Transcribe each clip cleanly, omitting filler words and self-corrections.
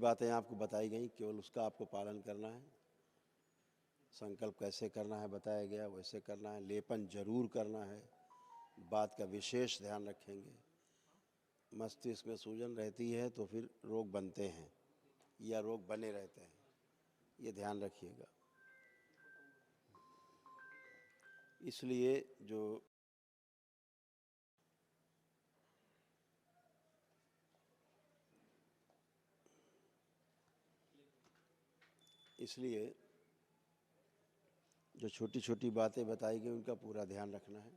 बातें आपको बताई गई, केवल उसका आपको पालन करना है। संकल्प कैसे करना है बताया गया, वैसे करना है। लेपन जरूर करना है, बात का विशेष ध्यान रखेंगे। मस्तिष्क में सूजन रहती है तो फिर रोग बनते हैं या रोग बने रहते हैं, ये ध्यान रखिएगा। इसलिए जो छोटी छोटी बातें बताई गई उनका पूरा ध्यान रखना है।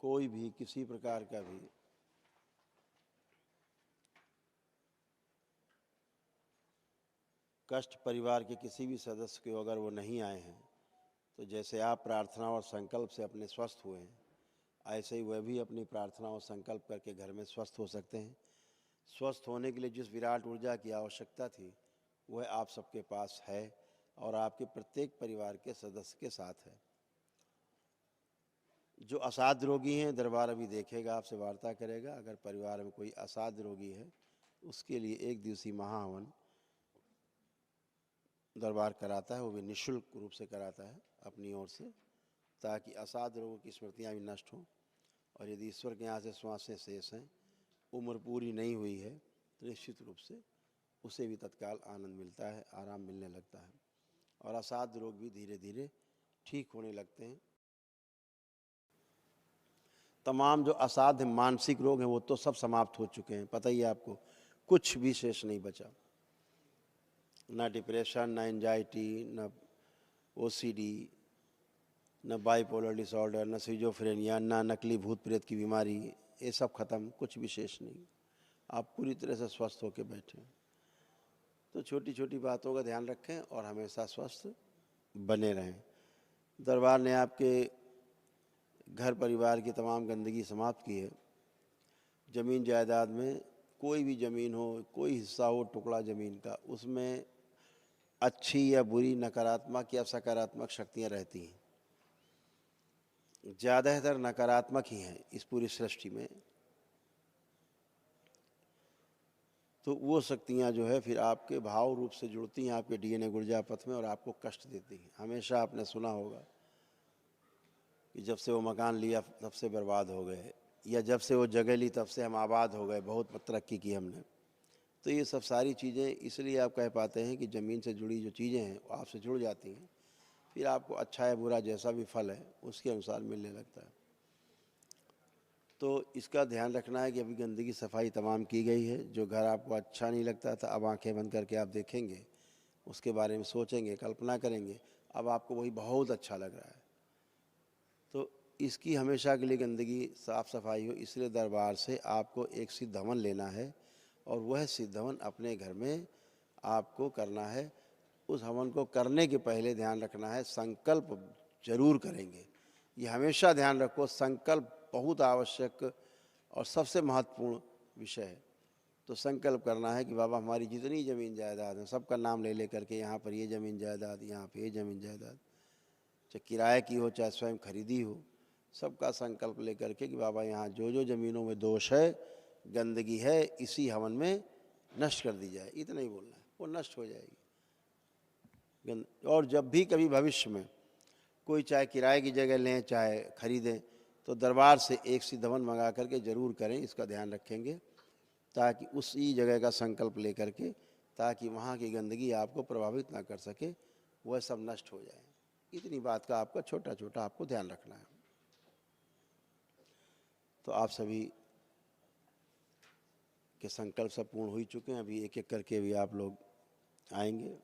कोई भी किसी प्रकार का भी कष्ट परिवार के किसी भी सदस्य को अगर वो नहीं आए हैं, तो जैसे आप प्रार्थना और संकल्प से अपने स्वस्थ हुए हैं, ऐसे ही वह भी अपनी प्रार्थना और संकल्प करके घर में स्वस्थ हो सकते हैं। स्वस्थ होने के लिए जिस विराट ऊर्जा की आवश्यकता थी वह आप सबके पास है और आपके प्रत्येक परिवार के सदस्य के साथ है। जो असाध्य रोगी हैं, दरबार अभी देखेगा, आपसे वार्ता करेगा। अगर परिवार में कोई असाध्य रोगी है, उसके लिए 1 दिवसीय महाहवन दरबार कराता है, वो भी निःशुल्क रूप से कराता है अपनी ओर से, ताकि असाध्य रोगों की स्मृतियाँ भी नष्ट हों। और यदि ईश्वर के यहाँ से श्वासें शेष हैं, उम्र पूरी नहीं हुई है, तो निश्चित रूप से उसे भी तत्काल आनंद मिलता है, आराम मिलने लगता है और असाध्य रोग भी धीरे धीरे ठीक होने लगते हैं। तमाम जो असाध्य मानसिक रोग हैं वो तो सब समाप्त हो चुके हैं, पता ही है आपको, कुछ भी शेष नहीं बचा। ना डिप्रेशन, ना एंजाइटी, ना ओसीडी, न बाइपोलर डिसऑर्डर, न सिजोफ्रेनिया, ना नकली भूत प्रेत की बीमारी, ये सब खत्म, कुछ विशेष नहीं। आप पूरी तरह से स्वस्थ होकर बैठे। तो छोटी छोटी बातों का ध्यान रखें और हमेशा स्वस्थ बने रहें। दरबार ने आपके घर परिवार की तमाम गंदगी समाप्त की है। ज़मीन जायदाद में कोई भी ज़मीन हो, कोई हिस्सा हो टुकड़ा ज़मीन का, उसमें अच्छी या बुरी, नकारात्मक या सकारात्मक शक्तियाँ रहती हैं। ज़्यादातर नकारात्मक ही हैं इस पूरी सृष्टि में। तो वो शक्तियाँ जो है फिर आपके भाव रूप से जुड़ती हैं आपके डीएनए गुर्जा पथ में और आपको कष्ट देती हैं। हमेशा आपने सुना होगा कि जब से वो मकान लिया तब से बर्बाद हो गए, या जब से वो जगह ली तब से हम आबाद हो गए, बहुत तरक्की की हमने। तो ये सब सारी चीज़ें इसलिए आप कह पाते हैं कि ज़मीन से जुड़ी जो चीज़ें हैं वो आपसे जुड़ जाती हैं, फिर आपको अच्छा या बुरा जैसा भी फल है उसके अनुसार मिलने लगता है। तो इसका ध्यान रखना है कि अभी गंदगी सफाई तमाम की गई है। जो घर आपको अच्छा नहीं लगता था, अब आंखें बंद करके आप देखेंगे, उसके बारे में सोचेंगे, कल्पना करेंगे, अब आपको वही बहुत अच्छा लग रहा है। तो इसकी हमेशा के लिए गंदगी साफ़ सफाई हो, इसलिए दरबार से आपको एक सिद्ध हवन लेना है और वह सिद्ध हवन अपने घर में आपको करना है। उस हवन को करने के पहले ध्यान रखना है संकल्प जरूर करेंगे। ये हमेशा ध्यान रखो, संकल्प बहुत आवश्यक और सबसे महत्वपूर्ण विषय है। तो संकल्प करना है कि बाबा हमारी जितनी ज़मीन जायदाद है सबका नाम ले लेकर के, यहाँ पर ये ज़मीन जायदाद, यहाँ पर ये ज़मीन जायदाद, चाहे किराए की हो चाहे स्वयं खरीदी हो, सबका संकल्प लेकर के कि बाबा यहाँ जो जो ज़मीनों में दोष है, गंदगी है, इसी हवन में नष्ट कर दी जाए। इतना ही बोलना है, वो नष्ट हो जाएगी। और जब भी कभी भविष्य में कोई चाहे किराए की जगह लें चाहे खरीदें, तो दरबार से एक सिद्ध हवन मंगा करके ज़रूर करें, इसका ध्यान रखेंगे, ताकि उसी जगह का संकल्प लेकर के, ताकि वहाँ की गंदगी आपको प्रभावित ना कर सके, वह सब नष्ट हो जाए। इतनी बात का आपका छोटा छोटा आपको ध्यान रखना है। तो आप सभी के संकल्प सब पूर्ण हो ही चुके हैं, अभी एक एक करके भी आप लोग आएंगे।